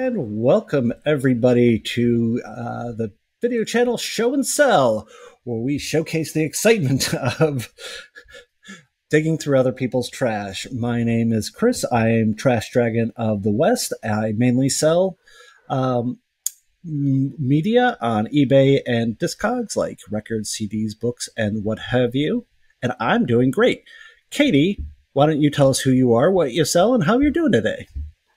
And welcome everybody to the video channel Show and Sell, where we showcase the excitement of digging through other people's trash. My name is Chris. I am Trash Dragon of the West. I mainly sell media on eBay and Discogs, like records, CDs, books, and what have you. And I'm doing great. Katie, why don't you tell us who you are, what you sell, and how you're doing today?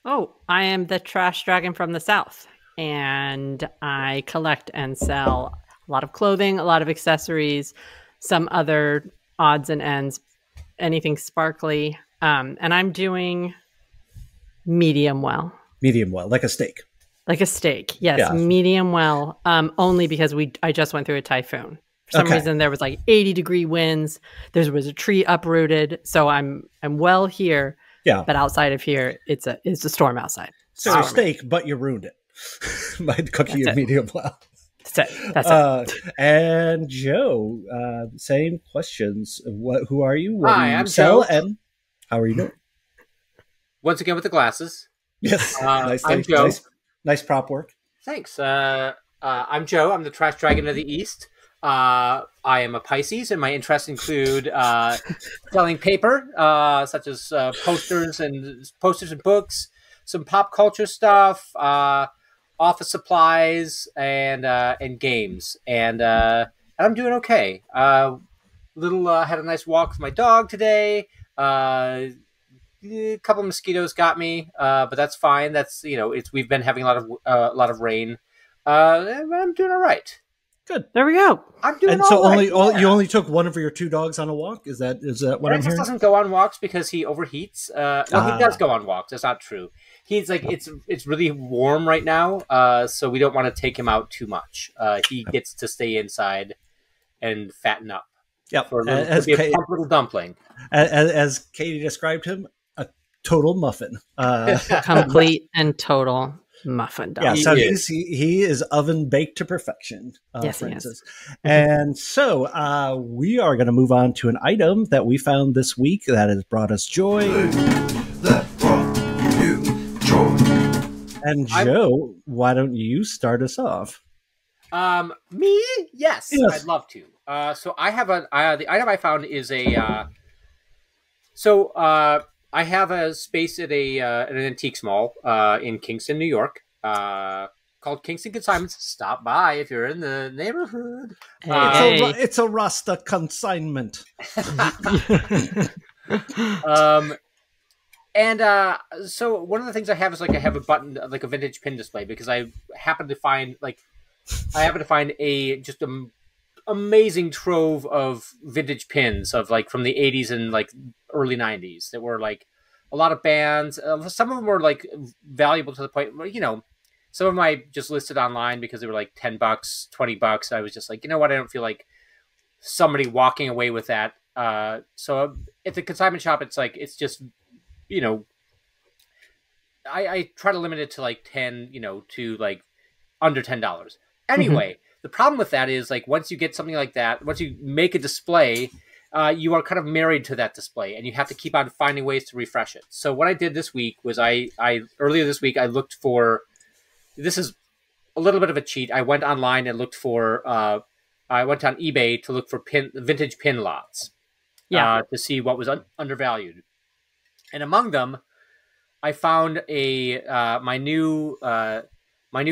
Oh, I am the Trash Dragon from the South, and I collect and sell a lot of clothing, a lot of accessories, some other odds and ends, anything sparkly. And I'm doing medium well. Medium well, like a steak. Like a steak, yes, yeah. Medium well, only because I just went through a typhoon. For some reason, there was like 80-degree winds. There was a tree uprooted, so I'm well here. Yeah, but outside of here, it's a storm outside. So steak, but you ruined it by cooking it medium well. That's it. That's it. And Joe, same questions. Who are you? What Hi, do you I'm sell, Joe. and how are you doing? Once again with the glasses. Yes, I'm Joe. Nice prop work. Thanks. I'm Joe. I'm the Trash Dragon of the East. I am a Pisces, and my interests include selling paper, such as posters and books, some pop culture stuff, office supplies, and games. And I'm doing okay. Had a nice walk with my dog today. A couple of mosquitoes got me, but that's fine. That's we've been having a lot of rain. I'm doing all right. Good. There we go. I'm doing and so all right. you only took one of your two dogs on a walk? Is that what I'm hearing? Doesn't go on walks because he overheats. He does go on walks. That's not true. He's like it's really warm right now, so we don't want to take him out too much. He gets to stay inside and fatten up. Yep. For to be a plump little dumpling. As Katie described him, a total muffin. Complete and total muffin dog. Yeah, so he is oven baked to perfection. Yes, Francis. And so we are going to move on to an item that we found this week that has brought us joy. That brought you joy. And Joe, why don't you start us off? Me? Yes, I'd love to. So I have the item I found is I have a space at an antiques mall in Kingston, New York, called Kingston Consignments. Stop by if you're in the neighborhood. It's a Rasta consignment. So one of the things I have is I have a button, like a vintage pin display, because I happen to find just an amazing trove of vintage pins of from the 80s and early 90s that were a lot of bands. Some of them were valuable to the point where, some of them I just listed online because they were $10, $20. I was just I don't feel like somebody walking away with that. So at the consignment shop, it's just, I try to limit it to 10, to under $10. Anyway, the problem with that is once you get something like that, once you make a display, you are kind of married to that display, and you have to keep on finding ways to refresh it. So what I did this week was earlier this week I looked for. This is a little bit of a cheat. I went online and looked for. I went on eBay to look for vintage pin lots. To see what was undervalued, and among them, I found my new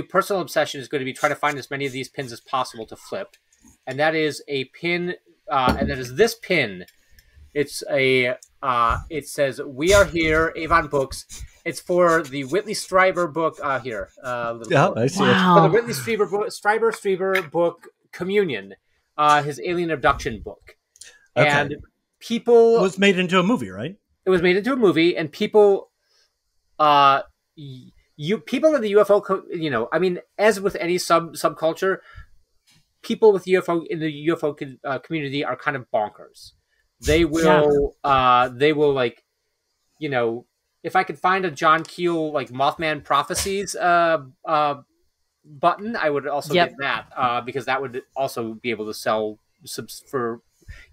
personal obsession is going to be trying to find as many of these pins as possible to flip, and that is a pin. And that is this pin. It's it says, "We are here, Avon Books." It's for the Whitley Strieber book here. I see it. For the Whitley Strieber book, Communion, his alien abduction book. Okay. And people... It was made into a movie, right? It was made into a movie, and people... people in the UFO... I mean, as with any subculture... People with in the UFO community are kind of bonkers. They will, if I could find a John Keel Mothman Prophecies button, I would also get that because that would also be able to sell for,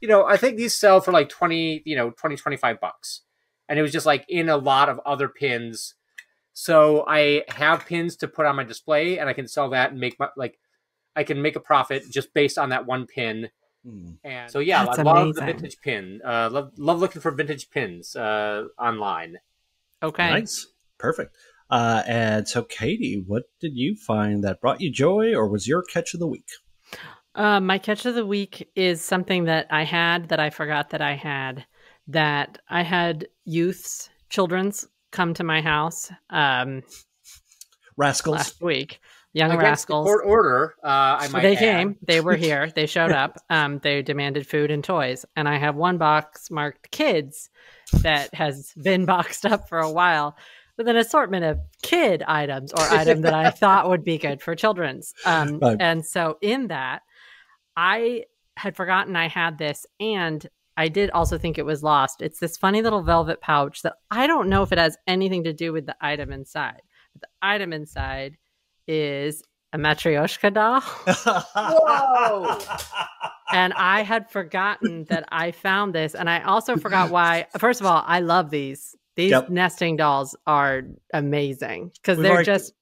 I think these sell for $20, $25. And it was just in a lot of other pins So I have pins to put on my display, and I can sell that and make I can make a profit just based on that one pin. And so yeah, That's I love amazing. the vintage pin. Love looking for vintage pins online. Okay. Nice. Perfect. And so, Katie, what did you find that brought you joy, or was your catch of the week? My catch of the week is something that I had that I forgot that I had. That I had children's come to my house Rascals. last week. Young Against the rascals. court order, I might They add. came. They were here. They showed up. They demanded food and toys. And I have one box marked kids that has been boxed up for a while with an assortment of kid items or items that I thought would be good for children's. Right. And so in that, I had forgotten I had this, and I did also think it was lost. It's this funny little velvet pouch that I don't know if it has anything to do with the item inside. But the item inside is a Matryoshka doll. Whoa! And I had forgotten that I found this. And I also forgot why. First of all, I love these. These Yep. nesting dolls are amazing because We've they're already- just.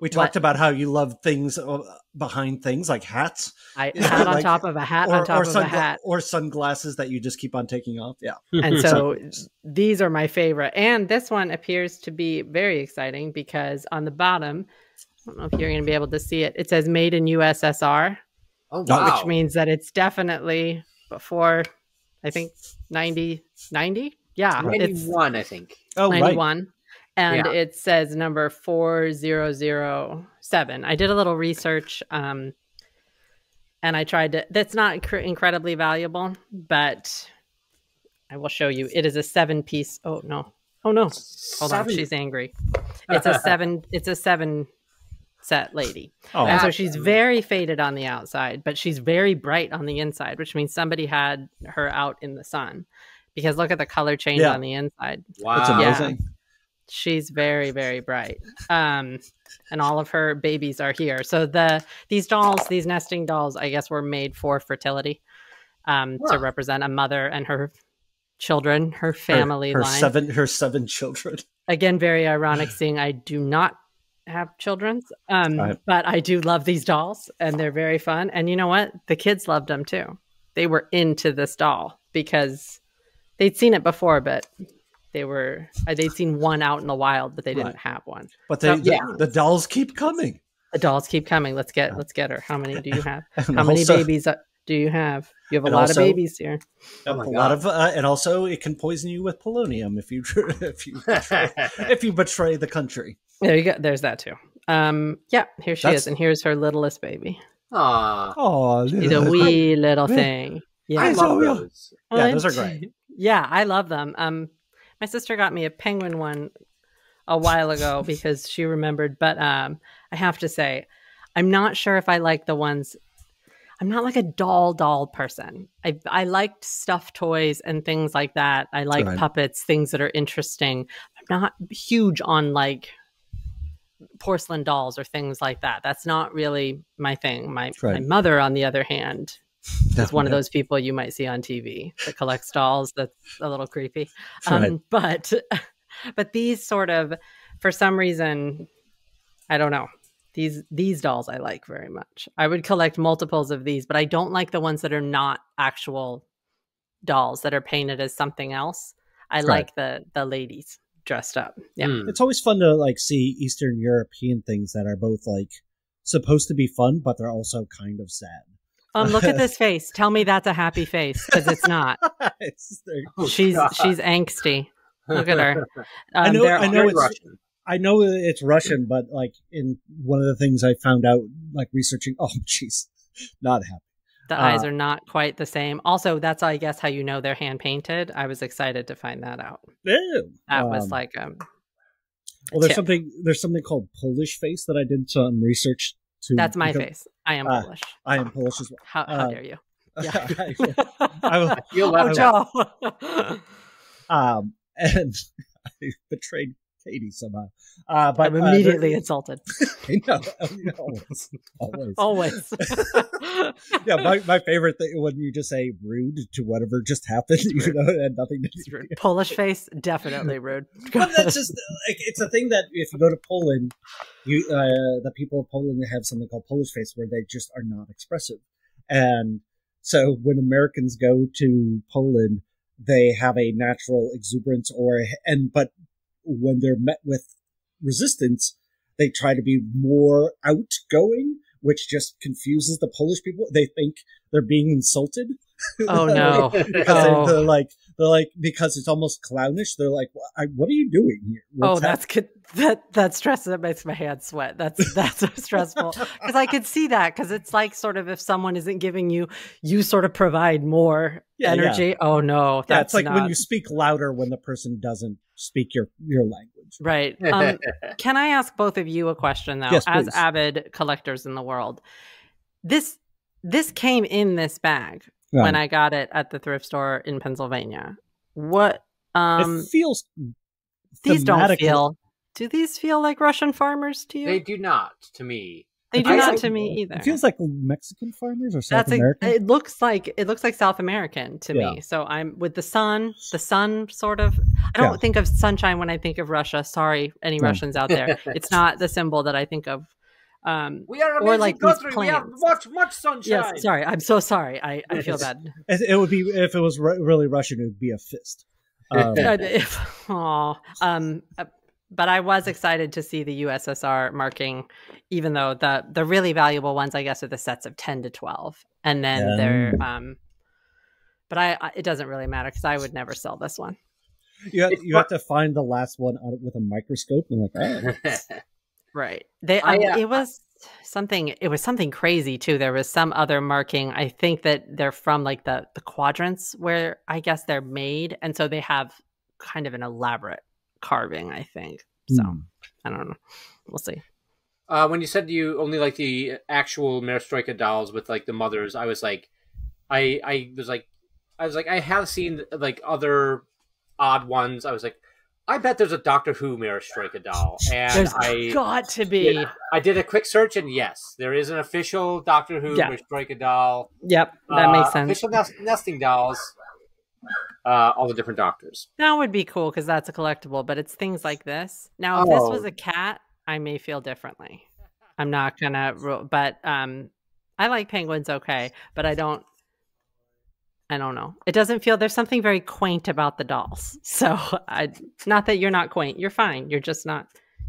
We talked about how you love things behind things like hats. A Yeah, hat on like- top of a hat on top of a hat. Or sunglasses that you just keep on taking off. Yeah. And so these are my favorite. And this one appears to be very exciting because on the bottom, I don't know if you're going to be able to see it. It says made in USSR, Oh wow. wow! which means that it's definitely before, I think, 90? Yeah, it's 91, I think. Oh, right. 91. And Yeah. it says number 4007. I did a little research and I tried to, that's not incredibly valuable, but I will show you. It is a 7-piece. Oh, no. Hold on. She's angry. It's a 7 set lady. Oh, And so she's very faded on the outside, but she's very bright on the inside, which means somebody had her out in the sun because look at the color change Yeah. on the inside. Wow. that's amazing. She's very, very bright. And all of her babies are here. So these dolls, these nesting dolls, I guess were made for fertility to represent a mother and her children, her family her line. Her 7 children. Again, very ironic seeing I do not have children, Right. but I do love these dolls and they're very fun. And you know what? The kids loved them too. They were into this doll because they'd seen it before, but they'd seen one out in the wild, but they didn't Right. have one. But So, the dolls keep coming. The dolls keep coming. Let's get her. How many do you have? And How many also- babies do you have? You have a and lot also- of babies here. Oh my A lot of, and also it can poison you with polonium if you betray the country. There you go. There's that too. Yeah, here she That's- is, and here's her littlest baby. Aw, Oh, She's a wee little thing. Yeah, I love yeah. those. Yeah, those are great. Yeah, I love them. My sister got me a penguin one a while ago because she remembered, but I have to say, I'm not sure if I like the ones. I'm not like a doll person. I liked stuffed toys and things like that. I like Right. puppets, things that are interesting. I'm not huge on like porcelain dolls or things like that. That's not really my thing. My mother, on the other hand, is one of those people you might see on TV that collects dolls. That's a little creepy. Right. But these sort of, for some reason, I don't know. These dolls I like very much. I would collect multiples of these, but I don't like the ones that are not actual dolls that are painted as something else. I like the ladies dressed up. Yeah. It's always fun to like see Eastern European things that are both like supposed to be fun, but they're also kind of sad. Look at this face. Tell me that's a happy face because it's not. She's angsty. Look at her. I know it's Russian. I know it's Russian, but like in one of the things I found out, like researching, oh jeez, not happy. The eyes are not quite the same. Also, that's I guess how you know they're hand painted. I was excited to find that out. Ew. That was like well, there's something called Polish face that I did some research to. That's my face. I am Polish. I am Polish as well. How dare you? Yeah. You'll love Joe. And I betrayed Katie somehow. But I'm immediately insulted. I know, always. Yeah, my favorite thing when you just say rude to whatever just happened, you know, it had nothing to do with it. Polish face, definitely rude. But that's just like it's a thing that if you go to Poland, you the people of Poland have something called Polish face, where they just are not expressive, and so when Americans go to Poland, they have a natural exuberance, but when they're met with resistance, they try to be more outgoing, which just confuses the Polish people. They think they're being insulted. Oh no! Because they're like because it's almost clownish. They're like, "What are you doing here?" That's good. That stress that makes my hands sweat. That's so stressful because I could see that because it's like sort of if someone isn't giving you sort of provide more energy. Yeah. Oh no, that's like when you speak louder when the person doesn't speak your language. Right. Can I ask both of you a question though? Yes, as please. Avid collectors in the world, this came in this bag. Right. When I got it at the thrift store in Pennsylvania. What it feels these don't feel. Do these feel like Russian farmers to you? They do not to me. They do not to me either. It feels like Mexican farmers or South American. It looks like South American to me. So I'm with the sun sort of. I don't think of sunshine when I think of Russia. Sorry, any Russians out there. It's not the symbol that I think of. We are amazing or like country. We have much sunshine. Yes, sorry. I'm so sorry. I feel bad. It would be if it was really Russian. It would be a fist. But I was excited to see the USSR marking, even though the really valuable ones, I guess, are the sets of 10 to 12, and then they're. But it doesn't really matter because I would never sell this one. You have to find the last one with a microscope and Right. It was something crazy too. There was some other marking. I think that they're from like the quadrants where I guess they're made. And so they have kind of an elaborate carving, I think. So I don't know. We'll see. When you said you only like the actual Perestroika dolls with like the mothers, I was like, I have seen like other odd ones. I was like, I bet there's a Doctor Who Perestroika doll, and there's got to be. I did a quick search, and yes, there is an official Doctor Who Perestroika doll. Yep, that makes sense. Official nesting dolls, all the different doctors. That would be cool because that's a collectible, but it's things like this. Now, if this was a cat, I may feel differently. I'm not gonna, but I like penguins, okay, but I don't know. It doesn't feel, there's something very quaint about the dolls. So not that you're not quaint. You're fine. You're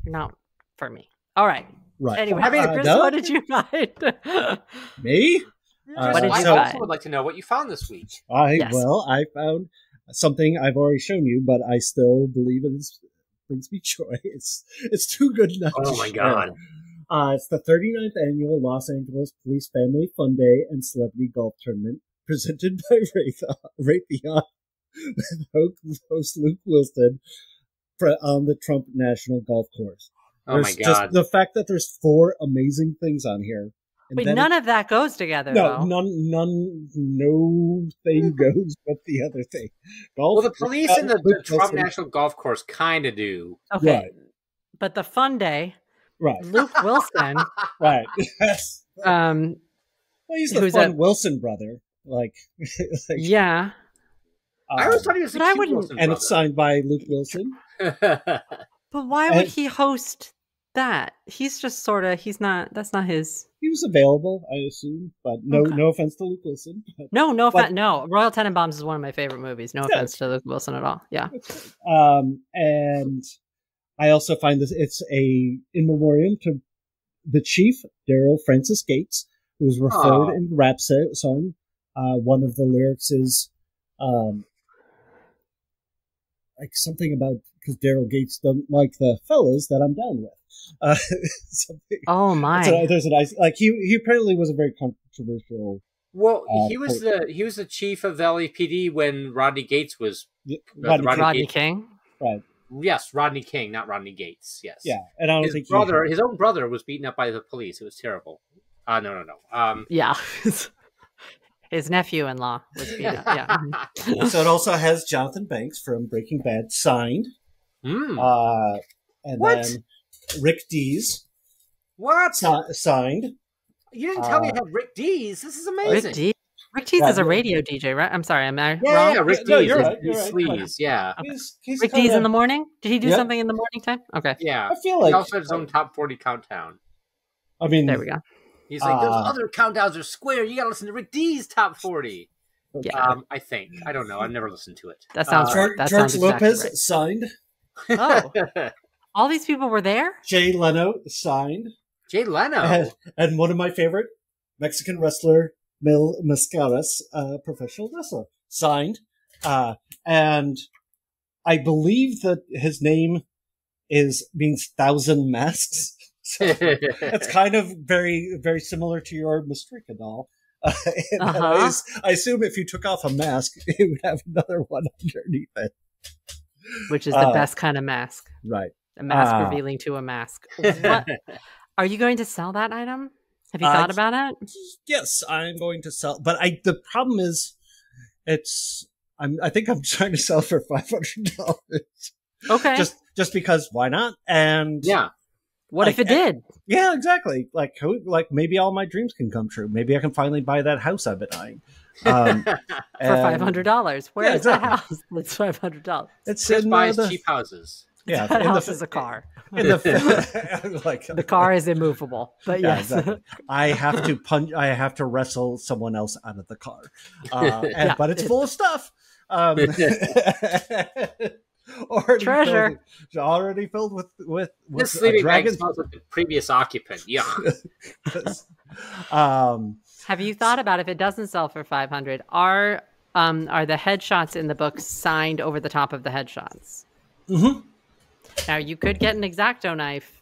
not for me. All right. Right. Anyway, Chris, what did you find? Me? What did you I find? also would like to know what you found this week. I found something I've already shown you, but I still believe it brings me joy. It's too good not to my share. God. It's the 39th annual Los Angeles Police Family Fun Day and Celebrity Golf Tournament, presented by Raytheon with host Luke Wilson on the Trump National Golf Course. Oh my God. Just the fact that there's 4 amazing things on here. Wait, none of that goes together, no, though. No thing goes with the other thing. Well, the police and the Trump National Golf Course kind of do. Okay. Right. But the fun day, right? Luke Wilson. Right. Yes. Well, he's the fun Wilson brother. Yeah. I always thought he was a cute Wilson brother. And it's signed by Luke Wilson. But why would he host that? He's just sort of, that's not his. He was available, I assume, but no offense to Luke Wilson. No offense. No, Royal Tenenbaums is one of my favorite movies. No offense to Luke Wilson at all. Yeah. And I also find this, it's in memoriam to the chief, Daryl Francis Gates, who was referred in the rap song. One of the lyrics is like something about, because Daryl Gates doesn't like the fellas that I'm down with. Something. Oh my! So there's a nice, like he apparently was a very controversial. Well, he was the chief of the LAPD when Rodney Gates was Rodney King. Right. Yes, Rodney King, not Rodney Gates. Yes. Yeah, and I don't think his own brother was beaten up by the police. It was terrible. No. Yeah. His nephew-in-law was beat up. Yeah. So it also has Jonathan Banks from Breaking Bad signed. And What? then Rick D's What? signed. You didn't tell me it had Rick D's. This is amazing. Rick Dees. Rick Dees is a radio DJ, right? I'm sorry, am I Yeah, wrong? yeah, Rick D's. No, you're is right, you're right. Sleaze, yeah. He's Rick kinda, Dees in the morning? Did he do Yep. something in the morning time? Okay, Yeah. I feel He like also had his own top 40 countdown. I mean, there we go. He's like, those other countdowns are square. You got to listen to Rick D's top 40. Yeah, I don't know. I've never listened to it. that sounds right. That George sounds exactly Lopez right. signed. Oh, all these people were there? Jay Leno signed. Jay Leno. And one of my favorite Mexican wrestler, Mil Mascaras, professional wrestler, signed. And I believe that his name means 1,000 masks. So it's kind of very, very similar to your Mistrika doll. I assume if you took off a mask, it would have another one underneath it. Which is the best kind of mask. Right. A mask revealing to a mask. What? Are you going to sell that item? Have you thought about it? Yes, I'm going to sell. But the problem is, I think I'm trying to sell for $500. Okay. Just because why not? And Yeah. What if it did? Yeah, exactly. Like maybe all my dreams can come true. Maybe I can finally buy that house I've been eyeing. For $500. Where is the house? It's $500. It's Chris in buys the cheap houses. Yeah, That house is a car. in the like The car is immovable. But yeah, yes. exactly. I have to wrestle someone else out of the car. But it's full of stuff. Treasure. Already filled with This sleeping bag dragon. smells like the previous occupant. Yeah. Have you thought about if it doesn't sell for $500? Are the headshots in the book signed over the top of the headshots? Mm-hmm. Now you could get an X-Acto knife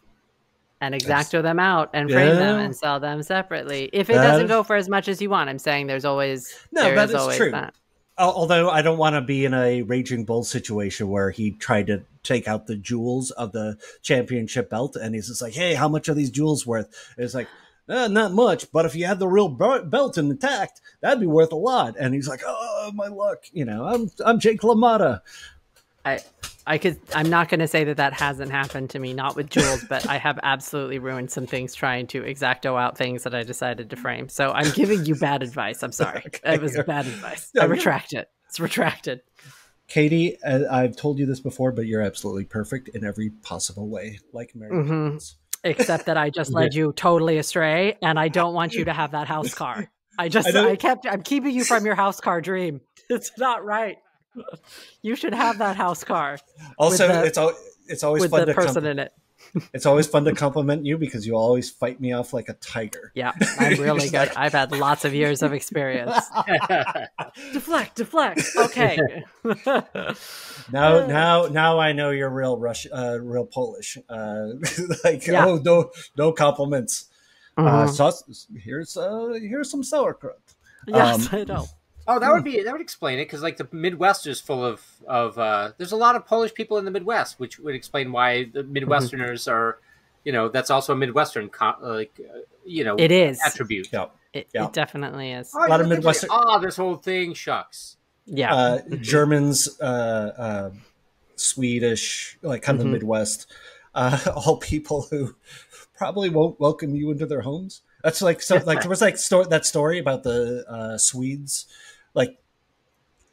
and X-Acto them out and frame them and sell them separately. If it doesn't go for as much as you want, I'm saying there's always that is true. That. Although I don't want to be in a Raging Bull situation where he tried to take out the jewels of the championship belt, and he's just like, "Hey, how much are these jewels worth?" And it's like, not much, but if you had the real belt intact, that'd be worth a lot. And he's like, "Oh, my luck, I'm Jake LaMotta." I'm not going to say that hasn't happened to me, not with jewels, but I have absolutely ruined some things trying to X-Acto out things that I decided to frame. So I'm giving you bad advice. I'm sorry. Okay. It was bad advice. No, I retract it. It's retracted. Katie, I've told you this before, but you're absolutely perfect in every possible way, like Mary Poppins. Except that I just led you totally astray, and I don't want you to have that house car. I'm keeping you from your house car dream. It's not right. You should have that house car. Also, it's always with fun the to person in it. It's always fun to compliment you because you always fight me off like a tiger. Yeah, I'm really good. I've had lots of years of experience. Deflect. Okay. Now I know you're real real Polish. No compliments. Here's some sauerkraut. Yes, I know. Oh, that would explain it, because like the Midwest is full of there's a lot of Polish people in the Midwest, which would explain why the Midwesterners are, that's also a Midwestern it is attribute. Yeah. It definitely is. A lot of Midwestern. This whole thing, shucks. Yeah, Germans, Swedish, like kind of the Midwest, all people who probably won't welcome you into their homes. That's like there was that story about the Swedes. Like,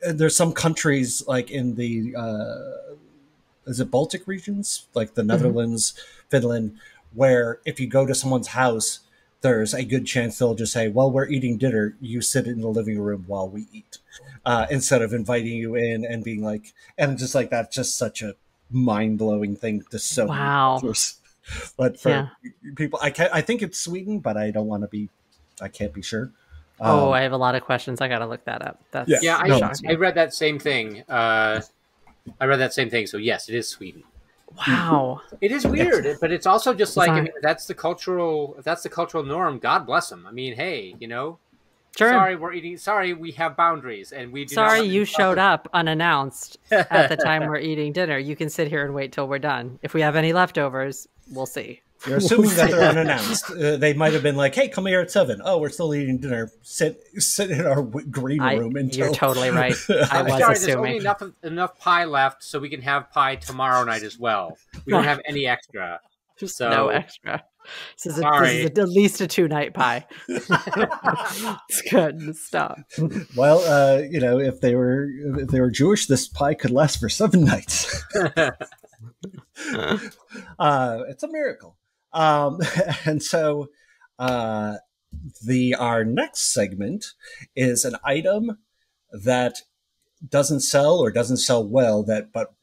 there's some countries like in the is it Baltic regions, like the Netherlands, Finland, where if you go to someone's house, there's a good chance they'll just say, "Well, we're eating dinner. You sit in the living room while we eat," instead of inviting you in and being like, and just like that's just such a mind blowing thing to so many cultures. But for people, I think it's Sweden, but I don't want to be. I can't be sure. I have a lot of questions. I got to look that up. I read that same thing. So yes, it is Sweden. Wow, it is weird, but it's also just like that's the cultural norm. God bless them. I mean, hey, Sure. Sorry, we're eating. Sorry, we have boundaries, and we do. Sorry, you showed up unannounced at the time we're eating dinner. You can sit here and wait till we're done. If we have any leftovers, we'll see. You're assuming that they're unannounced. They might have been like, "Hey, come here at 7. Oh, we're still eating dinner. Sit in our green room until." You're totally right. I was Sorry, assuming. there's only enough pie left, so we can have pie tomorrow night as well. We don't have any extra. So No extra. This is sorry. at least a 2-night pie. It's good. Stop. Well, if they were Jewish, this pie could last for 7 nights. It's a miracle. And so, our next segment is an item that doesn't sell or doesn't sell well. But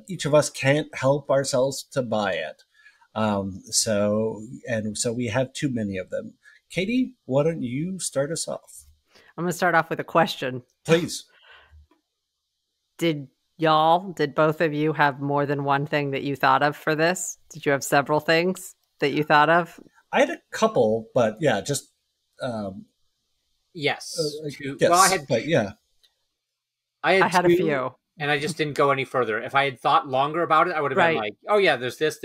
each of us can't help ourselves to buy it. So we have too many of them. Katie, why don't you start us off? I'm going to start off with a question. Please. Did both of you have more than one thing that you thought of for this? Did you have several things that you thought of? I had a couple, but yeah, just yes. Yes, well, I had a few. And I just didn't go any further. If I had thought longer about it, I would have been like, "Oh yeah, there's this."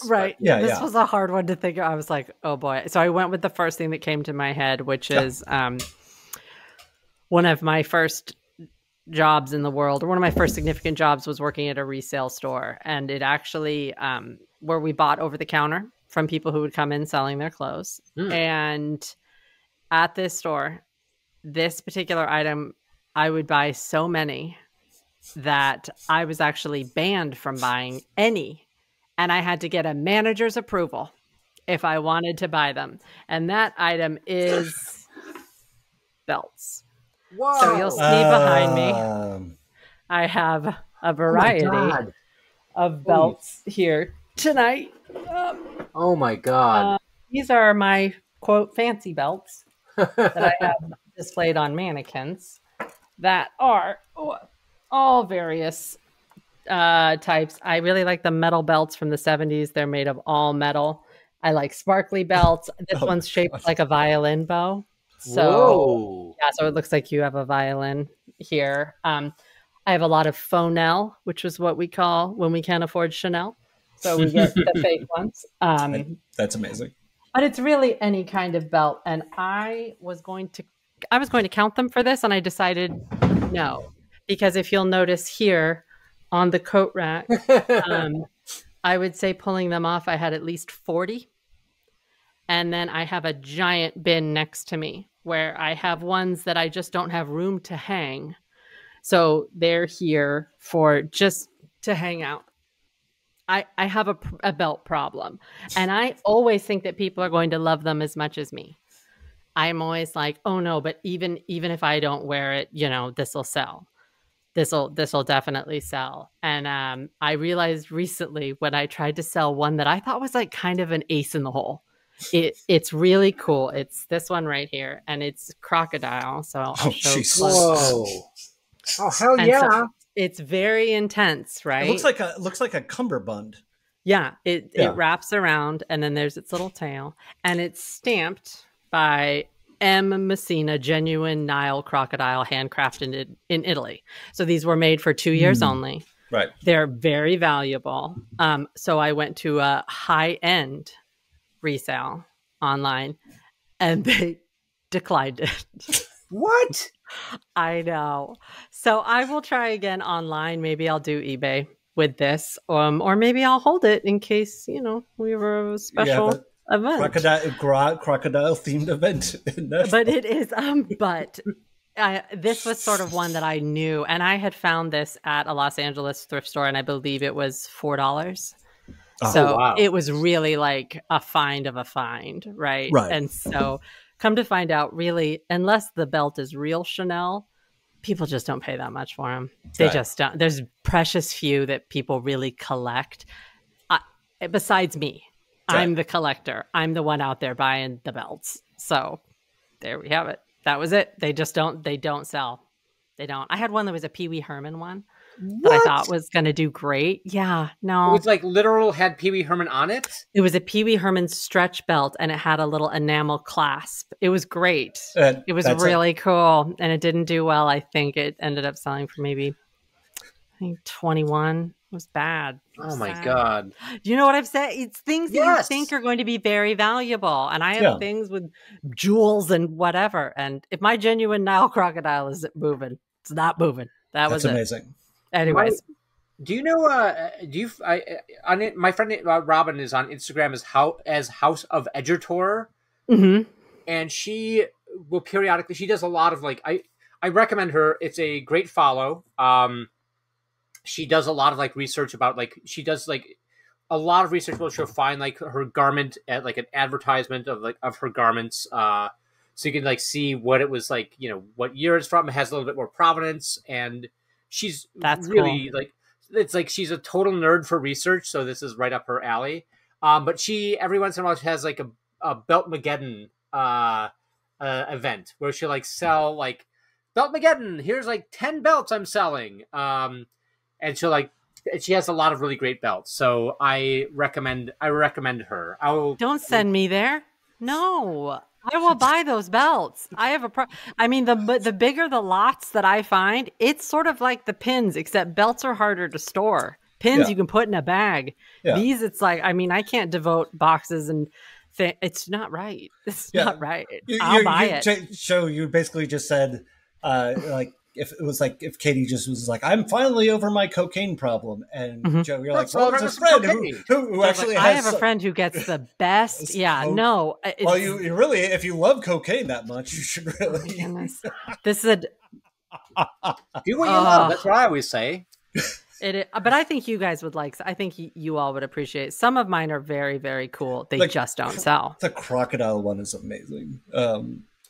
Right. But, this was a hard one to think of. I was like, "Oh boy." So I went with the first thing that came to my head, which is one of my first jobs in the world, or one of my first significant jobs, was working at a resale store, and it actually where we bought over the counter from people who would come in selling their clothes. And at this store, this particular item, I would buy so many that I was actually banned from buying any, and I had to get a manager's approval if I wanted to buy them. And that item is belts. Whoa. So you'll see behind me, I have a variety of belts here tonight. Oh my God. These are my, quote, fancy belts that I have displayed on mannequins that are all various types. I really like the metal belts from the 70s. They're made of all metal. I like sparkly belts. This one's shaped like a violin bow. So, yeah, so it looks like you have a violin here. I have a lot of Fonel, which is what we call when we can't afford Chanel. So we get the fake ones. That's amazing. But it's really any kind of belt. And I was going to count them for this, and I decided no. Because if you'll notice here on the coat rack, I would say pulling them off, I had at least 40. And then I have a giant bin next to me where I have ones that I just don't have room to hang. So they're here for just to hang out. I have a belt problem. And I always think that people are going to love them as much as me. I'm always like, oh no, but even if I don't wear it, this will sell. This will definitely sell. And I realized recently when I tried to sell one that I thought was like kind of an ace in the hole. It's really cool. It's this one right here, and it's crocodile. So I'll show you. Whoa! Oh hell yeah! So it's very intense, right? It looks like a cummerbund. Yeah, it wraps around, and then there's its little tail, and it's stamped by M. Messina, genuine Nile crocodile, handcrafted in Italy. So these were made for 2 years only. Right. They're very valuable. So I went to a high-end resale online, and they declined it. What? I know. So I will try again online. Maybe I'll do eBay with this, or maybe I'll hold it in case we were a special event, crocodile themed event. But it is. But this was sort of one that I knew, and I had found this at a Los Angeles thrift store, and I believe it was $4. So wow. It was really like a find of a find, right? And so come to find out, really, unless the belt is real Chanel, people just don't pay that much for them. They just don't. There's precious few that people really collect. Besides me, I'm the collector. I'm the one out there buying the belts. So there we have it. That was it. They don't sell. They don't. I had one that was a Pee Wee Herman one. That I thought was going to do great. Yeah, no. It was like literal had Pee Wee Herman on it? It was a Pee Wee Herman stretch belt, and it had a little enamel clasp. It was great. It was really cool, and it didn't do well. I think it ended up selling for maybe, 21. was bad. Oh my sad. God. You know what I've said? It's things that you Yes. think are going to be very valuable. And I have Yeah. things with jewels and whatever. And if my genuine Nile crocodile isn't moving, it's not moving. That That's was amazing. it. Anyways. Do you know? My friend Robin is on Instagram as House of Edgertor, Mm-hmm. and she will periodically. She does a lot of like I recommend her. It's a great follow. She does a lot of like research about like she does like a lot of research where she'll find like her garment at like an advertisement of her garments. So you can like see what it was like, what year it's from. It has a little bit more provenance, and she's That's really cool. like it's like she's a total nerd for research. So this is right up her alley. But she every once in a while she has like a Beltmageddon event where she'll like sell like Beltmageddon. Here's like 10 belts I'm selling. And she has a lot of really great belts. So I recommend her. Don't send me there. No, I will buy those belts. I have I mean, the bigger the lots that I find, it's sort of like the pins, except belts are harder to store. Pins you can put in a bag. Yeah. These, it's like, I mean, I can't devote boxes and it's not right. It's not right. I'll buy it. So you basically just said, like, if Katie just was like, I'm finally over my cocaine problem, and Joe, you're like, well, there's this friend who actually I has. have a friend who gets the best. Yeah, no. Well, you really, if you love cocaine that much, you should really. This is a. Do what you love. That's what I always say. But I think you guys would like. I think you all would appreciate. Some of mine are very, very cool. They just don't sell. The crocodile one is amazing.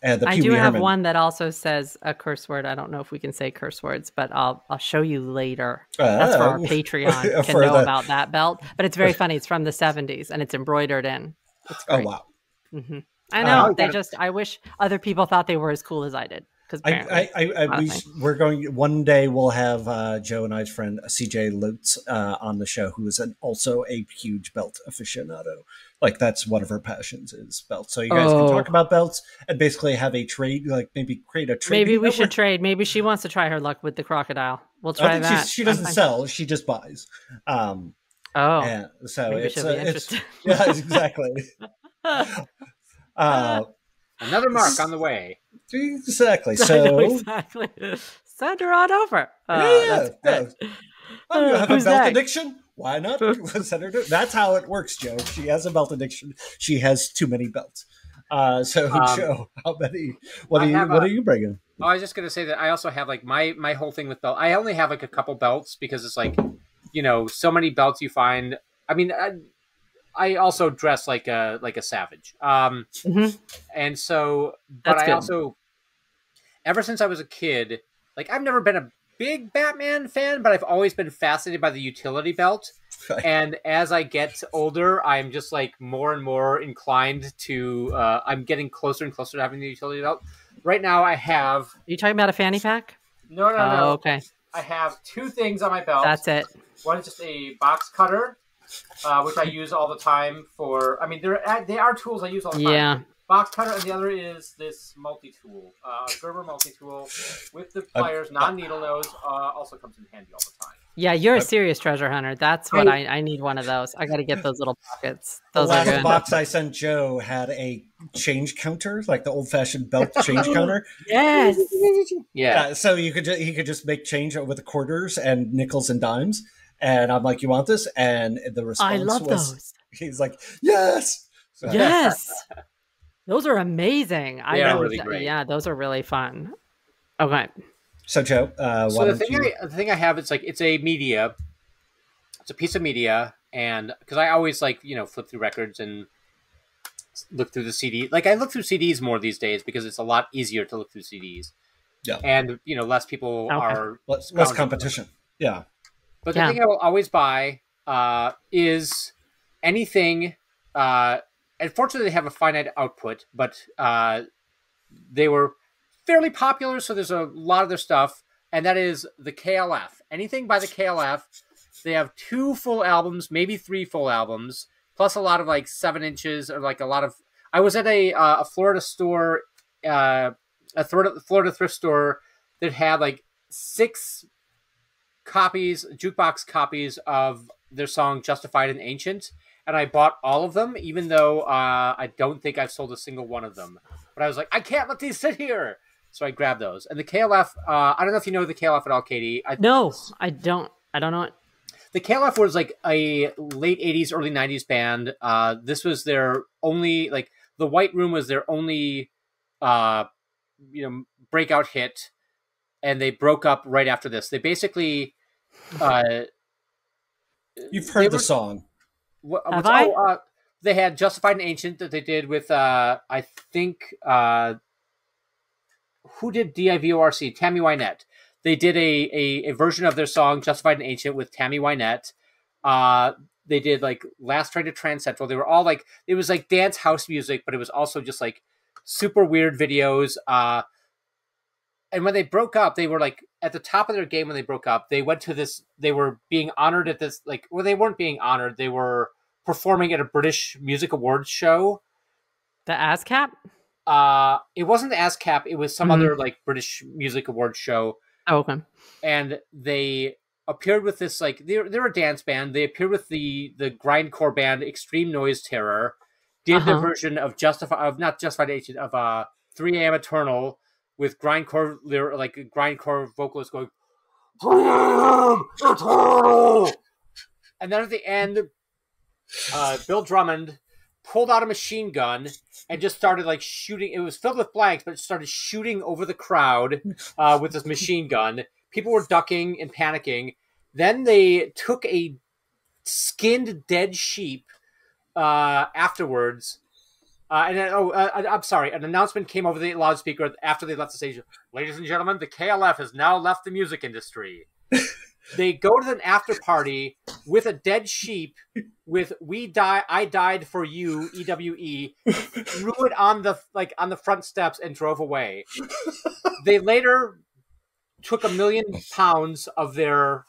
And the I do have one that also says a curse word. I don't know if we can say curse words, but I'll show you later. That's for our Patreon can know about that belt. But it's very funny. It's from the 70s and it's embroidered in. It's great. Oh wow! Mm-hmm. I know. I wish other people thought they were as cool as I did. We're going one day. We'll have Joe and I's friend CJ Lutz on the show, who is also a huge belt aficionado. Like that's one of her passions is belts. So you guys can talk about belts and basically have a trade, like maybe create a trade. Maybe we should trade. Maybe she wants to try her luck with the crocodile. We'll try that. She doesn't sell; she just buys. So maybe it's she'll be interested. Yeah, exactly. Another mark on the way. Exactly. So exactly. Send her on over. You have a belt next? addiction? Why not send her to? That's how it works, Joe. She has a belt addiction. She has too many belts. Joe, how many? What are you bringing? Oh, I was just gonna say that I also have like my whole thing with belt. I only have like a couple belts because it's like, so many belts you find. I mean, I also dress like a savage. And so, but I also, ever since I was a kid, like I've never been a big Batman fan, but I've always been fascinated by the utility belt. Right. And as I get older, I'm just like more and more inclined to, I'm getting closer and closer to having the utility belt. Right now I have... Are you talking about a fanny pack? No. Okay. I have two things on my belt. That's it. One is just a box cutter, which I use all the time for, I mean, they are tools I use all the time. Yeah. Box cutter, and the other is this multi-tool, Gerber multi-tool with the pliers, non-needle nose, also comes in handy all the time. Yeah, you're a serious treasure hunter. That's what I need one of those. I got to get those little pockets. Those the last are good. Box I sent Joe had a change counter, like the old-fashioned belt change counter. Yes. Yeah. So he could just make change with the quarters and nickels and dimes. And I'm like, you want this? And the response I love those. He's like, yes. So, yes. Those are amazing. Really great. Yeah, those are really fun. Okay. So Joe, the thing I have, it's a media. It's a piece of media, and because I always flip through records and look through the CD. Like I look through CDs more these days because it's a lot easier to look through CDs. Yeah. And less people are less competition. Yeah. But the thing I will always buy is anything. Unfortunately, they have a finite output, but they were fairly popular, so there's a lot of their stuff, and that is the KLF. Anything by the KLF. They have 2 full albums, maybe 3 full albums, plus a lot of 7 inches or a lot of. I was at a Florida store, a Florida thrift store that had 6 jukebox copies of their song Justified and Ancient, and I bought all of them, even though I don't think I've sold a single one of them. But I was like, I can't let these sit here. So I grabbed those. And the KLF, I don't know if you know the KLF at all, Katie. No, I don't. I don't know it. The KLF was like a late 80s, early 90s band. This was their only, like, The White Room was their only, breakout hit. And they broke up right after this. They basically... You've heard the song. Have I? They had Justified and Ancient that they did with, I think... who did DIVORC? Tammy Wynette. They did a version of their song Justified and Ancient with Tammy Wynette. They did like Last Train to Trans Central. They were all like, it was like dance house music, but it was also just like super weird videos. And when they broke up, they were like at the top of their game when they broke up. They went to this, they were being honored at this, like, well, they weren't being honored. They were performing at a British Music Awards show. The ASCAP? It wasn't the ASCAP. It was some other like British Music Awards show. Oh, okay. And they appeared with this, like, they're a dance band. They appeared with the grindcore band Extreme Noise Terror. Did the version of not Justified Agent, of 3 AM Eternal with grindcore vocalists going 3 AM Eternal. And then at the end, Bill Drummond pulled out a machine gun and just started like shooting. It was filled with blanks, but it started shooting over the crowd with this machine gun. People were ducking and panicking. Then they took a skinned dead sheep afterwards. I'm sorry. An announcement came over the loudspeaker after they left the stage. Ladies and gentlemen, the KLF has now left the music industry. They go to an after party with a dead sheep with I died for you, EWE, threw it on the front steps and drove away. They later took £1 million of their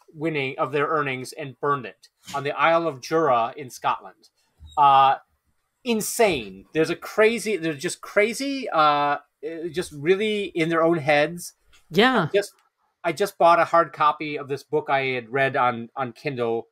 earnings and burned it on the Isle of Jura in Scotland. Insane. They're just crazy, just really in their own heads. Yeah. I just bought a hard copy of this book I had read on Kindle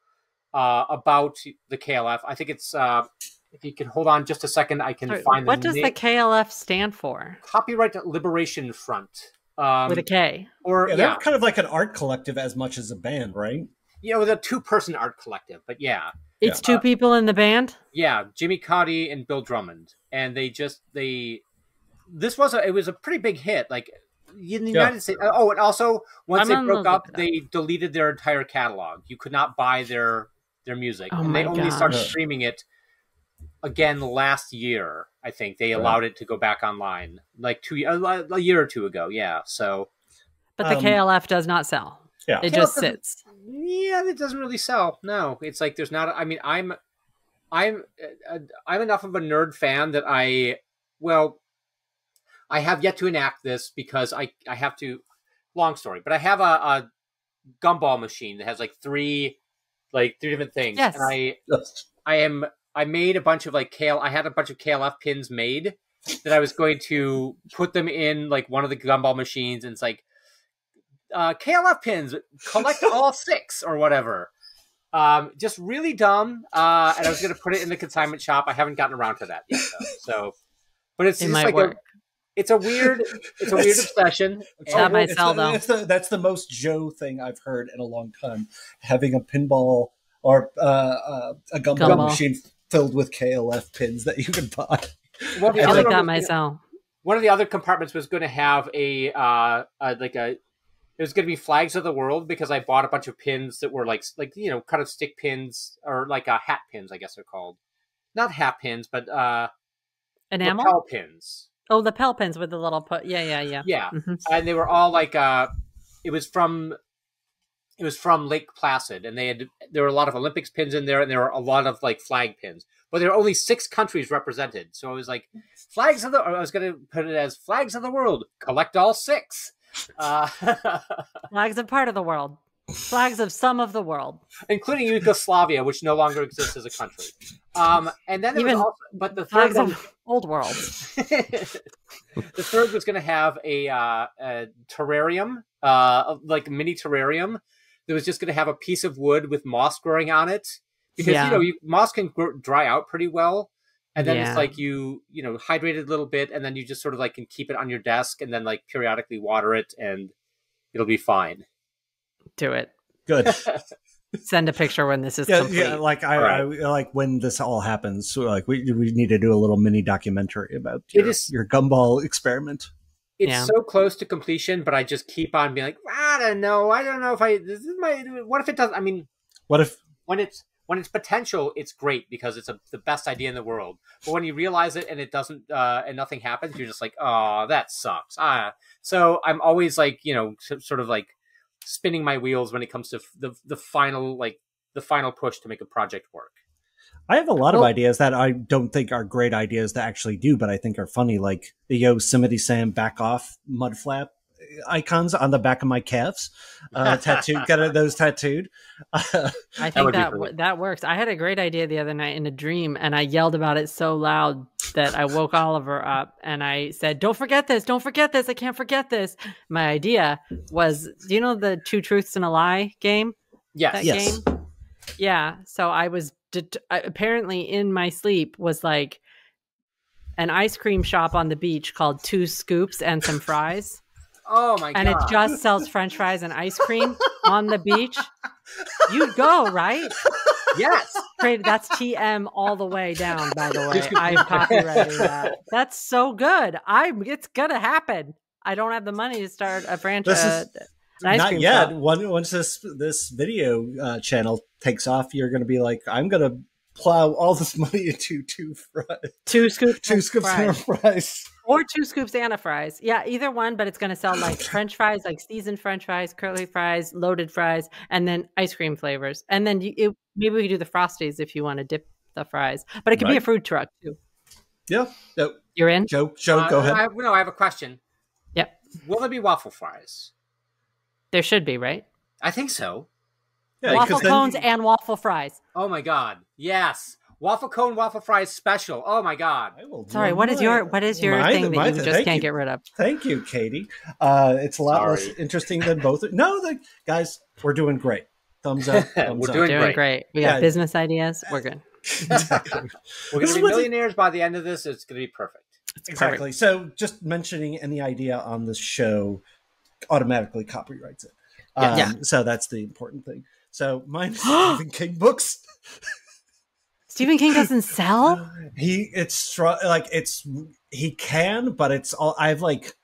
about the KLF. I think it's, if you can hold on just a second, I can find what does the KLF stand for? Copyright Liberation Front. With a K. They're kind of like an art collective as much as a band, right? Yeah, with a 2-person art collective, but yeah. It's 2 people in the band? Yeah, Jimmy Cauty and Bill Drummond. And it was a pretty big hit, like, in the United States. Oh, and also once they broke up, they deleted their entire catalog. You could not buy their music, and they only started streaming it again last year. I think they allowed it to go back online, like a year or 2 ago. Yeah, so. But the KLF does not sell. Yeah, it just sits. Yeah, it doesn't really sell. No, it's like there's not. I mean, I'm enough of a nerd fan that I have yet to enact this because I have to, long story, but I have a gumball machine that has like three different things. Yes. And I made a bunch of I had a bunch of KLF pins made that I was going to put them in like one of the gumball machines, and it's like, KLF pins, collect all 6 or whatever. Just really dumb. And I was going to put it in the consignment shop. I haven't gotten around to that yet, though. So, but it's just like work. It's a weird obsession. It's not myself, though. That's the most Joe thing I've heard in a long time. Having a pinball or a gumball machine filled with KLF pins that you can buy. Well, I like that myself. One of the other compartments was going to have it was going to be flags of the world, because I bought a bunch of pins that were like kind of stick pins, or like hat pins, I guess they're called. Not hat pins, but enamel lapel pins. Oh, the lapel pins with the little Yeah. Yeah, mm-hmm. And they were all like it was from Lake Placid, and there were a lot of Olympics pins in there, and there were a lot of like flag pins. But there were only 6 countries represented, so I was like, I was going to put it as flags of the world. Collect all 6. Flags of part of the world. Flags of some of the world, including Yugoslavia, which no longer exists as a country. And then there was also, but the third one, old world. The third was going to have a terrarium, like a mini terrarium that was just going to have a piece of wood with moss growing on it, because moss can dry out pretty well, and then it's like you hydrate it a little bit, and then you just sort of like can keep it on your desk, and then like periodically water it, and it'll be fine. Do it. Good. Send a picture when this is complete. Yeah, like I like when this all happens. So like we need to do a little mini documentary about your gumball experiment. It's so close to completion, but I just keep on being like, I don't know if what if it doesn't? I mean, what if when it's potential, it's great because it's the best idea in the world. But when you realize it and it doesn't, and nothing happens, you're just like, oh, that sucks. So I'm always like, sort of like spinning my wheels when it comes to the final push to make a project work. I have a lot of ideas that I don't think are great ideas to actually do, but I think are funny, like the Yosemite Sam back off mud flap icons on the back of my calves, tattooed. Got those tattooed. I think that works. I had a great idea the other night in a dream, and I yelled about it so loud that I woke Oliver up, and I said, "Don't forget this! Don't forget this! I can't forget this!" My idea was, do you know the 2 Truths and a Lie game? Yes. Game? Yeah. So I was apparently in my sleep was like an ice cream shop on the beach called 2 Scoops and Some Fries. Oh my God. And it just sells French fries and ice cream on the beach. You'd go, right? Yes. Great. That's TM all the way down, by the way. I'm copywriting that. That's so good. It's gonna happen. I don't have the money to start a franchise. Not yet. Once this video channel takes off, you're going to be like, I'm going to plow all this money into 2 scoops and fries. Or 2 scoops and a fries. Yeah, either one, but it's going to sell like French fries, like seasoned French fries, curly fries, loaded fries, and then ice cream flavors. And then maybe we could do the Frosties if you want to dip the fries. But it could be a food truck too. Yeah. You're in? Joe, go ahead. I have a question. Yep. Will there be waffle fries? There should be, right? I think so. Yeah, waffle cones and waffle fries. Oh my God. Yes. Waffle cone, waffle fries special. Oh my God. Sorry, what is your thing that you just can't get rid of? Thank you, Katie. It's a lot less interesting than both. No, guys, we're doing great. Thumbs up. We're doing great. We got business ideas. We're good. Exactly. We're going to be millionaires by the end of this. It's going to be perfect. Exactly. Perfect. So just mentioning any idea on this show automatically copyrights it. So that's the important thing. So mine is Stephen King books. Stephen King doesn't sell? He can, but it's all, I have like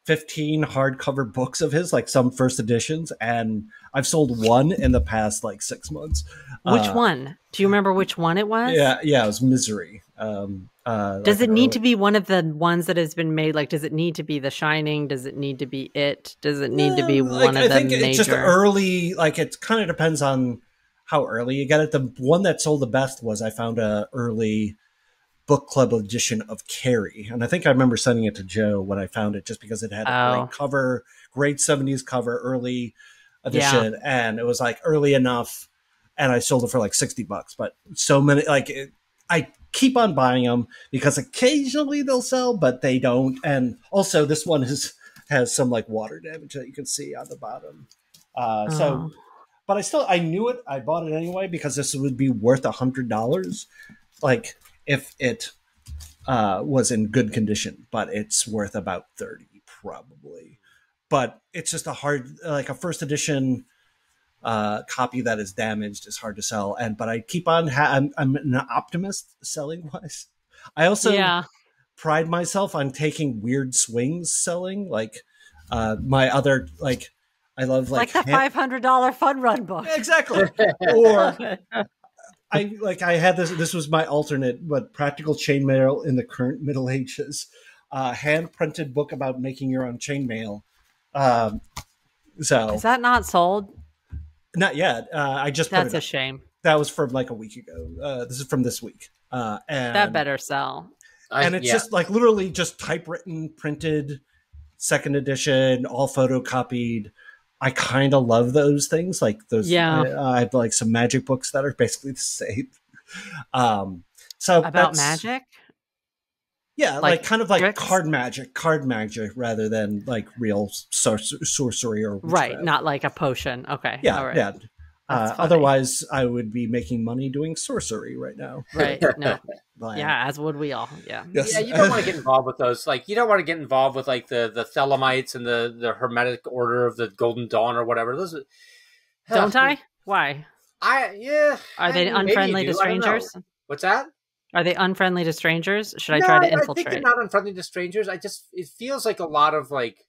15 hardcover books of his, like some first editions, and I've sold one in the past like 6 months. Which one? Do you remember which one it was? Yeah, it was Misery. Does it need to be one of the ones that has been made? Like, does it need to be The Shining? Does it need to be It? Does it need to be one of the major? I think it's just early. Like, it kind of depends on how early you get it. The one that sold the best was I found a early book club edition of Carrie, and I think I remember sending it to Joe when I found it, just because it had a great cover, great 70s cover, early edition, and it was like early enough, and I sold it for like $60. But so many, I keep on buying them because occasionally they'll sell, but they don't. And also, this one has some like water damage that you can see on the bottom. So, but I knew it. I bought it anyway because this would be worth $100, like if it was in good condition. But it's worth about $30 probably. But it's just a first edition copy that is damaged is hard to sell. But I keep on I'm an optimist selling wise. I also pride myself on taking weird swings selling, like my other, like I love like the $500 fun run book. Exactly. Or I had this was my alternate, but practical chainmail in the current Middle Ages, hand printed book about making your own chainmail. So is that not sold? Not yet. I just That's a shame. That was from like a week ago. This is from this week. And that better sell. And it's just like literally just typewritten, printed, second edition, all photocopied. I kind of love those things. Like those. I have like some magic books that are basically the same. So about magic. Yeah, like kind of like tricks? card magic rather than like real sorcery or witchcraft. Right, not like a potion. Okay. Yeah, All right. yeah. That's funny. Otherwise, I would be making money doing sorcery right now. Right. No. But- Yeah, as would we all. Yeah. Yes. Yeah, you don't want to get involved with those. Like, you don't want to get involved with like the Thelemites and the Hermetic Order of the Golden Dawn or whatever. Those are, Don't I? Why? Are they maybe unfriendly you to do. I don't know. strangers? What's that? Are they unfriendly to strangers? Should I No, try to I think infiltrate? they're not unfriendly to strangers. It feels like a lot of like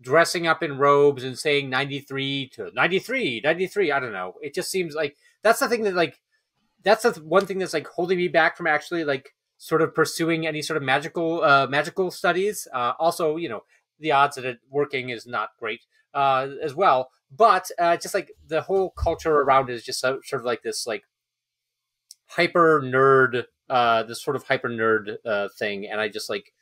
dressing up in robes and saying 93 to 93, 93. I don't know. It just seems like that's the thing that like, that's the one thing that's like holding me back from actually like sort of pursuing any sort of magical studies. Also, you know, the odds at it working is not great as well. But just like the whole culture around it is just sort of like this like hyper nerd, this sort of hyper nerd thing. And I just like,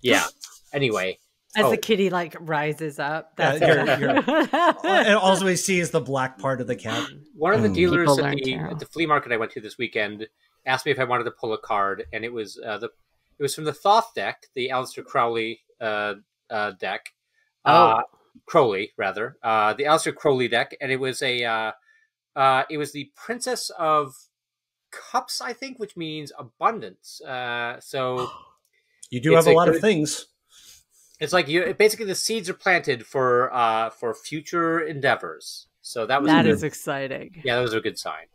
yeah. Anyway. As the kitty like rises up, that's and all we see is the black part of the cat. One of the dealers People at the flea market I went to this weekend asked me if I wanted to pull a card, and it was from the Thoth deck, the Aleister Crowley deck. Crowley rather, the Aleister Crowley deck, and it was it was the Princess of Cups, I think, which means abundance. So you do have a lot of things. It's like basically the seeds are planted for future endeavors. So that is exciting. Yeah, that was a good sign.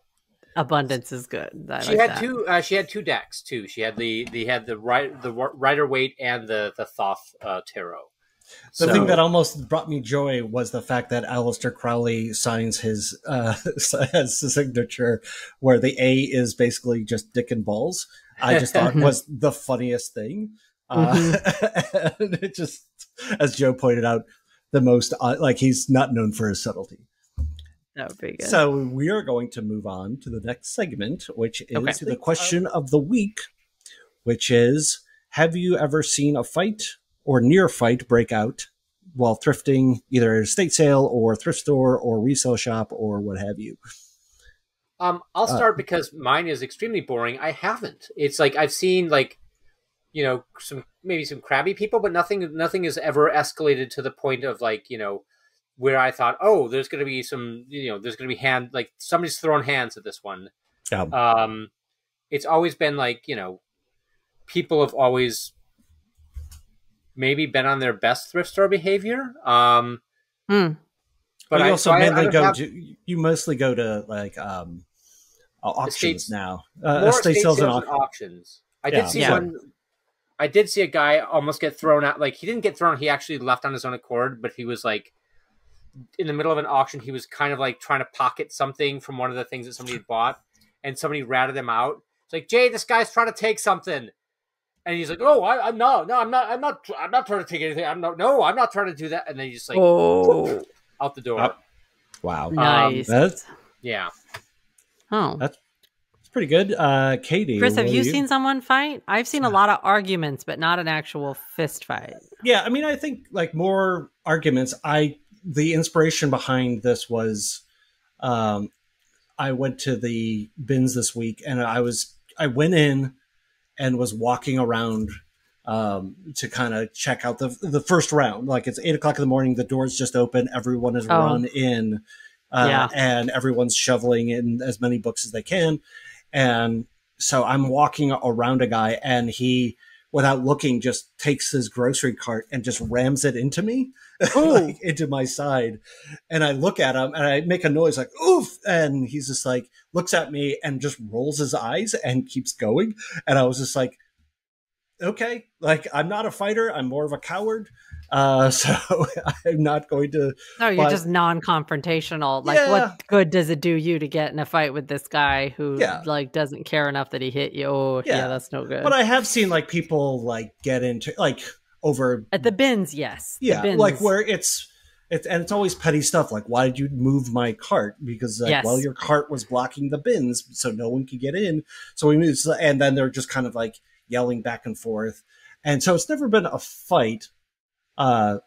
Abundance is good. She had two decks too. She had the Rider-Waite and the Thoth tarot. The thing that almost brought me joy was the fact that Aleister Crowley signs his signature, where the A is basically just dick and balls. I just thought was the funniest thing. And it just, as Joe pointed out, the most like he's not known for his subtlety. That would be good. So we are going to move on to the next segment, which is the question of the week, which is: have you ever seen a fight or near fight break out while thrifting, either at a estate sale or thrift store or resale shop or what have you? I'll start because mine is extremely boring. I haven't. It's like I've seen like, you know, some crabby people, but nothing has ever escalated to the point of like, you know, where I thought, oh, there's going to be some, you know, there's going to be like somebody's throwing hands at this one. It's always been like, you know, people have always maybe been on their best thrift store behavior. But you also you mostly go to like auctions now, estate sales and auctions. I did see one. I did see a guy almost get thrown out. Like, he didn't get thrown. He actually left on his own accord, but he was like in the middle of an auction. He was kind of like trying to pocket something from one of the things that somebody had bought, and somebody ratted him out. It's like, Jay, this guy's trying to take something. And he's like, "Oh, I'm not trying to take anything. I'm not trying to do that." And then he just like out the door. Wow, nice. Yeah. Oh, that's pretty good. Katie, Chris, have you seen someone fight? I've seen a lot of arguments, but not an actual fist fight. Yeah, I mean, I think like more arguments. The inspiration behind this was, I went to the bins this week, and I went in and was walking around to kind of check out the first round. Like, it's 8 o'clock in the morning, the door's just open, everyone has run in, and everyone's shoveling in as many books as they can. And so I'm walking around a guy, and he, without looking, just takes his grocery cart and just rams it into me, like into my side. And I look at him and I make a noise like, oof. And he's just like, looks at me and just rolls his eyes and keeps going. And I was just like, okay, like, I'm not a fighter. I'm more of a coward. So I'm not going to. No, you're just non-confrontational. Like, what good does it do you to get in a fight with this guy who like doesn't care enough that he hit you? Oh, yeah, that's no good. But I have seen like people like get into like over at the bins. Yes. Yeah. The bins. Like where it's always petty stuff. Like, why did you move my cart? Because like, well, your cart was blocking the bins, so no one could get in. So we moved, and then they're just kind of like yelling back and forth. And so it's never been a fight. But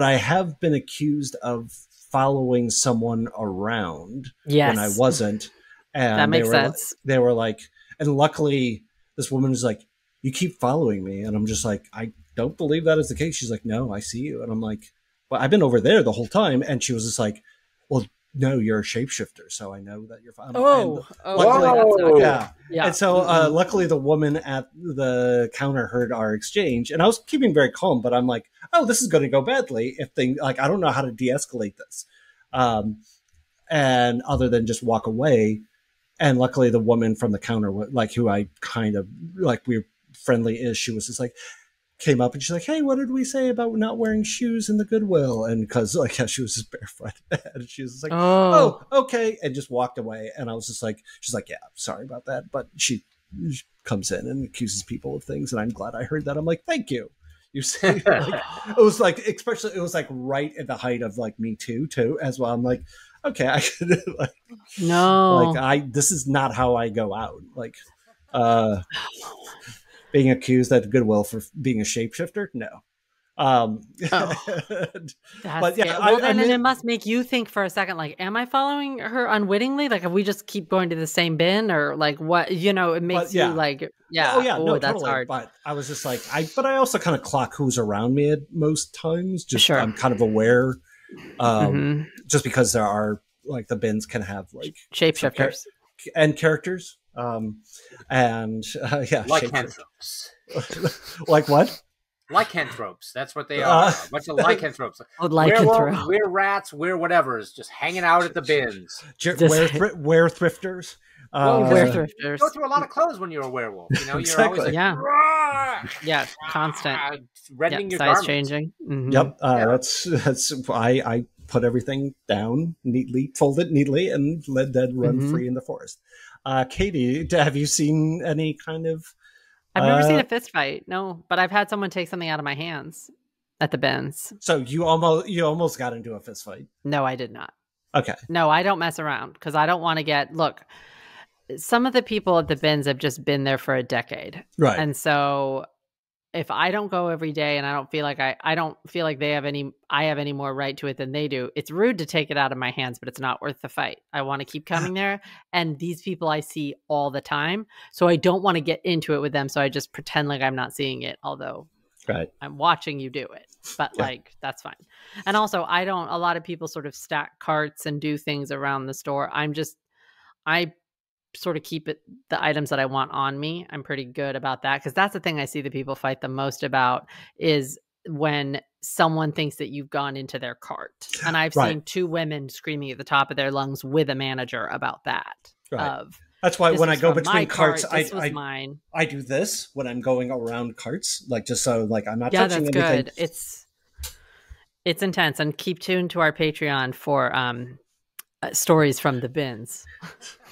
I have been accused of following someone around when I wasn't. And that makes sense. They were like, and luckily this woman was like, you keep following me. And I'm just like, I don't believe that is the case. She's like, no, I see you. And I'm like, well, I've been over there the whole time. And she was just like, well, no, you're a shapeshifter, so I know that you're fine. Whoa. Yeah. Yeah. And so luckily the woman at the counter heard our exchange, and I was keeping very calm, but I'm like, oh, this is going to go badly if things, like, I don't know how to de-escalate this. And other than just walk away. And luckily the woman from the counter, like, who I kind of, like, we were friendly-ish, she was just like, came up and she's like, hey, what did we say about not wearing shoes in the Goodwill? And because, like, yeah, she was just barefoot. And she was just like, oh, okay. And just walked away. And I was just like, she's like, yeah, sorry about that. But she comes in and accuses people of things. And I'm glad I heard that. I'm like, thank you. You say, like, it was like, especially, it was like right at the height of like Me Too, as well. I'm like, okay, I could, like, No. like, this is not how I go out. Like, being accused at Goodwill for being a shapeshifter? No. But yeah, well, then it must make you think for a second, like, am I following her unwittingly? Like, if we just keep going to the same bin, or like what, it makes you like, yeah. Oh yeah, no, that's totally. hard. But I was just like, but I also kind of clock who's around me at most times. Just Sure. I'm kind of aware, just because there are, like, the bins can have like Shapeshifters and characters. Yeah, Lycanthropes. Like what? Lycanthropes. That's what they are. A bunch of lycanthropes. lycanthrope. We're rats. We're whatever's just hanging out at the bins. Were thrifters. Thrifters. Go through a lot of clothes when you're a werewolf. You're Exactly. always like, yeah, constant. Rending your size garments. changing. Mm-hmm. Yep. That's I put everything down neatly, fold it neatly, and let that run free in the forest. Katie, have you seen any kind of? I've never seen a fist fight. No, but I've had someone take something out of my hands at the bins. So you almost got into a fist fight. No, I did not. Okay. No, I don't mess around because I don't want to look, some of the people at the bins have just been there for a decade. Right. And so if I don't go every day and I don't feel like I don't feel like I have any more right to it than they do, it's rude to take it out of my hands, but it's not worth the fight. I want to keep coming there. And these people I see all the time. So I don't want to get into it with them. So I just pretend like I'm not seeing it, although I'm watching you do it. But that's fine. And also a lot of people sort of stack carts and do things around the store. I sort of keep the items that I want on me. I'm pretty good about that, because that's the thing I see the people fight the most about, is when someone thinks that you've gone into their cart. And I've seen two women screaming at the top of their lungs with a manager about that. That's why when I go between carts, I do this when I'm going around carts, like, just so, like, I'm not touching that's anything. Good. It's intense. And keep tuned to our Patreon for stories from the bins.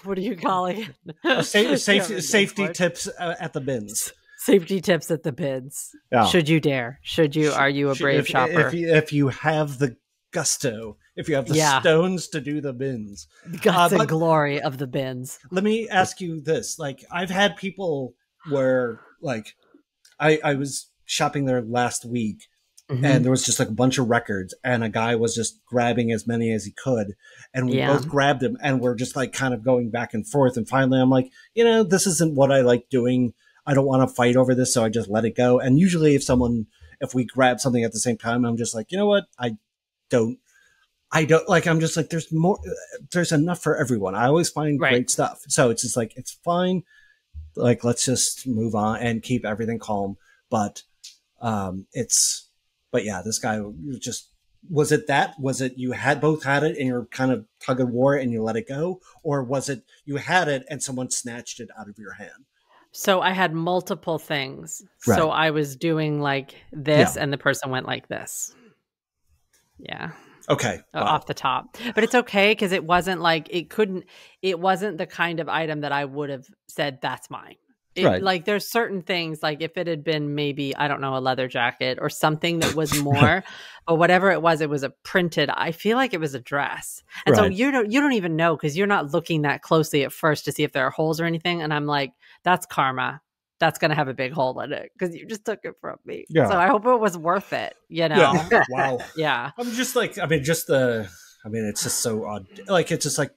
What are you calling it? Safety tips at the bins. Safety tips at the bins. Yeah. Should you dare? Are you a brave shopper? If you have the gusto, if you have the stones to do the bins. Guts and glory of the bins. Let me ask you this. Like, I've had people where, like, I was shopping there last week, and there was just like a bunch of records, and a guy was just grabbing as many as he could, and we both grabbed him, and we're just like kind of going back and forth. And finally I'm like, this isn't what I like doing. I don't want to fight over this. So I just let it go. And usually if we grab something at the same time, I'm just like, you know what? I don't like, I'm just like, there's enough for everyone. I always find great stuff. So it's just like, it's fine. Like, let's just move on and keep everything calm. But this guy just, was it you both had it and you're kind of tug of war and you let it go? Or was it you had it and someone snatched it out of your hand? So I had multiple things. Right. So I was doing like this and the person went like this. Yeah. Okay. Wow. Off the top. But it's okay, because it wasn't like, it wasn't the kind of item that I would have said, that's mine. Like, there's certain things, like if it had been maybe, I don't know, a leather jacket or something that was more, but whatever it was a printed, I feel like it was a dress. And so you don't even know, because you're not looking that closely at first to see if there are holes or anything. And I'm like, that's karma. That's going to have a big hole in it, because you just took it from me. Yeah. So I hope it was worth it, Yeah. Wow. Yeah. I'm just like, it's just so odd. Like, it's just like,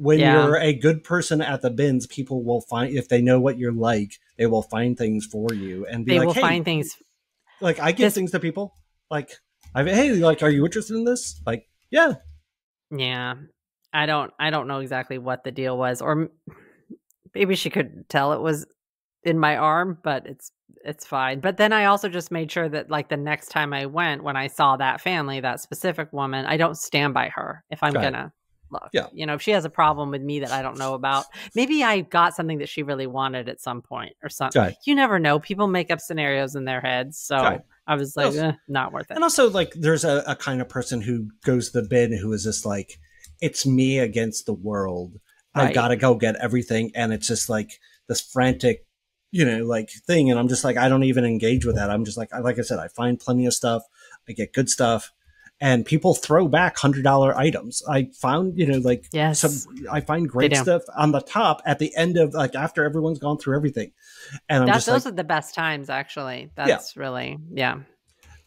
when Yeah. you're a good person at the bins, people will find, if they know what you're like, they will find things for you and be They like, will hey, find things. like I give This- things to people. Like, hey, like, are you interested in this? Like, yeah. Yeah. I don't know exactly what the deal was, or maybe she could tell it was in my arm, but it's fine. But then I also just made sure that like the next time I went, when I saw that family, that specific woman, I don't stand by her if I'm Right. gonna look. Yeah. You know, if she has a problem with me that I don't know about, maybe I got something that she really wanted at some point or something. Right. You never know. People make up scenarios in their heads. So Right. I was like, not worth it. And also, like, there's a kind of person who goes to the bin who is just like, it's me against the world. I Right. gotta go get everything. And it's just like this frantic, you know, like thing. And I'm just like, I don't even engage with that. I'm just like I said, I find plenty of stuff. I get good stuff. And people throw back $100 items. I found, you know, like, Yes. I find great They do. stuff on the top at the end of, like, after everyone's gone through everything. And I'm just Those like, are the best times, actually. That's really, yeah.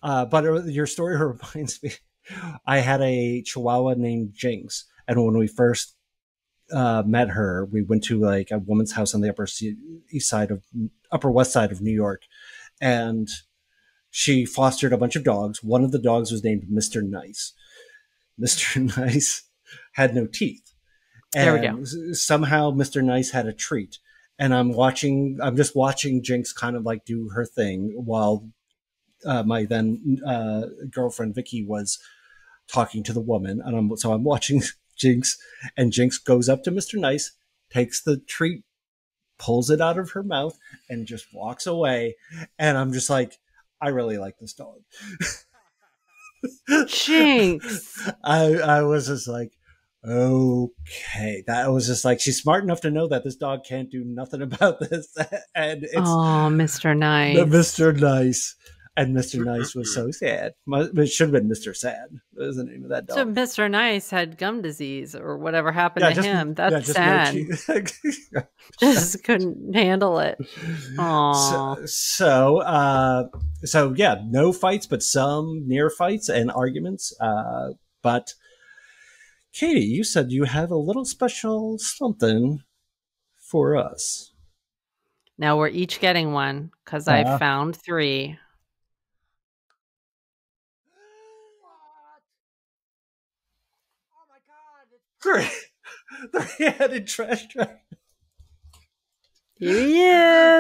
but your story reminds me, I had a Chihuahua named Jinx. And when we first met her, we went to like a woman's house on the Upper West Side of New York. And she fostered a bunch of dogs. One of the dogs was named Mr. Nice. Mr. Nice had no teeth. And There we go. Somehow Mr. Nice had a treat. And I'm just watching Jinx kind of like do her thing while my then girlfriend Vicky was talking to the woman. And I'm watching Jinx, and Jinx goes up to Mr. Nice, takes the treat, pulls it out of her mouth, and just walks away. And I'm just like, I really like this dog. Jinx. I was just like, okay. That was just like, she's smart enough to know that this dog can't do nothing about this. And it's Mr. Nice. Mr. Nice. And Mr. Nice was so sad. It should have been Mr. Sad. That was the name of that dog. So Mr. Nice had gum disease or whatever happened to him. That's sad. Just couldn't handle it. Aww. So yeah, no fights, but some near fights and arguments. But Katie, you said you have a little special something for us. Now we're each getting one because I found 3. Three-headed trash dragon. Here he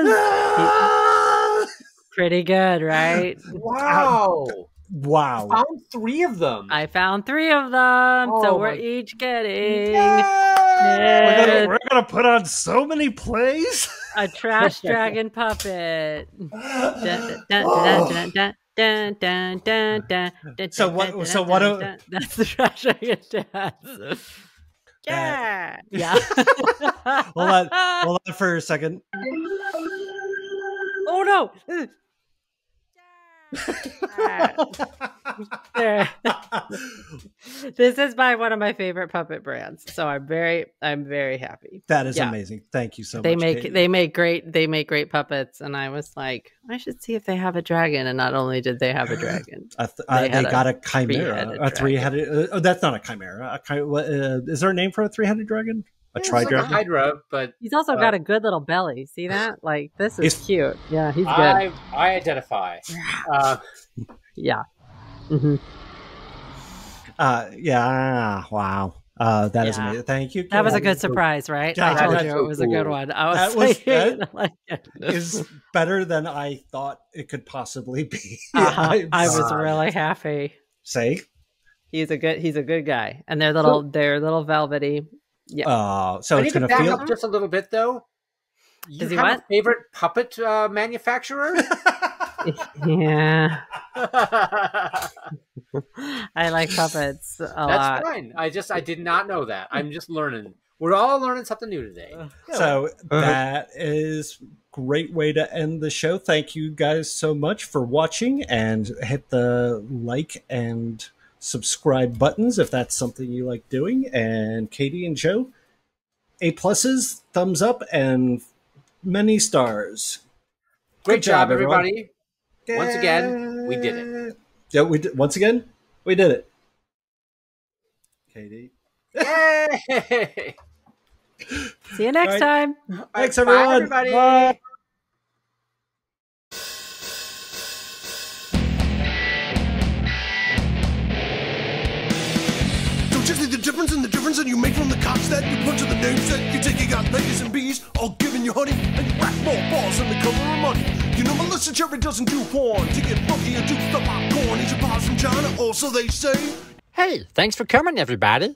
is. Pretty good, right? Wow. Wow. Found 3 of them. I found 3 of them. So Oh we're my- each getting We're gonna put on so many plays. a trash dragon puppet. So what do- That's the trash dragon dance. Yeah. Yeah. Hold on for a second. Oh no. There. This is by one of my favorite puppet brands, so I'm very happy. That is Yeah. amazing. Thank you so They much. make Katie. they make great puppets, and I was like, I should see if they have a dragon. And not only did they have a dragon, They had got a three-headed chimera, a three-headed. Oh, that's not a chimera. Is there a name for a three-headed dragon? A It's like a tri-dragon? Hydra, but he's also got a good little belly. See that? Like this is He's- cute. Yeah, he's good. I identify. Yeah. hmm Yeah. Wow. That is Yeah. amazing. Thank you. That was a Katie. good surprise, right? Yeah, I told that's you so it was a good cool. one. I was That was- like, that like it. Is better than I thought it could possibly be. Uh-huh. I was sorry. really happy. Say. He's a good guy, and they're little velvety. Yeah. So I it's need to gonna back feel. up just a little bit, though. You Does he have what? a favorite puppet manufacturer? Yeah. I like puppets a lot. That's fine. I did not know that. I'm just learning. We're all learning something new today. So that is great way to end the show. Thank you guys so much for watching, and hit the like and subscribe buttons if that's something you like doing. And Katie and Joe, A+, thumbs up, and many stars. Great Good job, job, everyone. everybody. Once again, we did it. Yeah, we did. Once again, we did it. Katie. Yay! See you next time. Thanks, Bye, everyone. everybody. Bye. Don't you see the difference in the difference that you make from the cops that you punch in the names that you're taking out ladies and bees, all giving you honey, and you rack more balls in the color of money. You know Melissa Cherry doesn't do porn. To get funky and do the popcorn, eat your bars from China, or so they say. Hey, thanks for coming, everybody.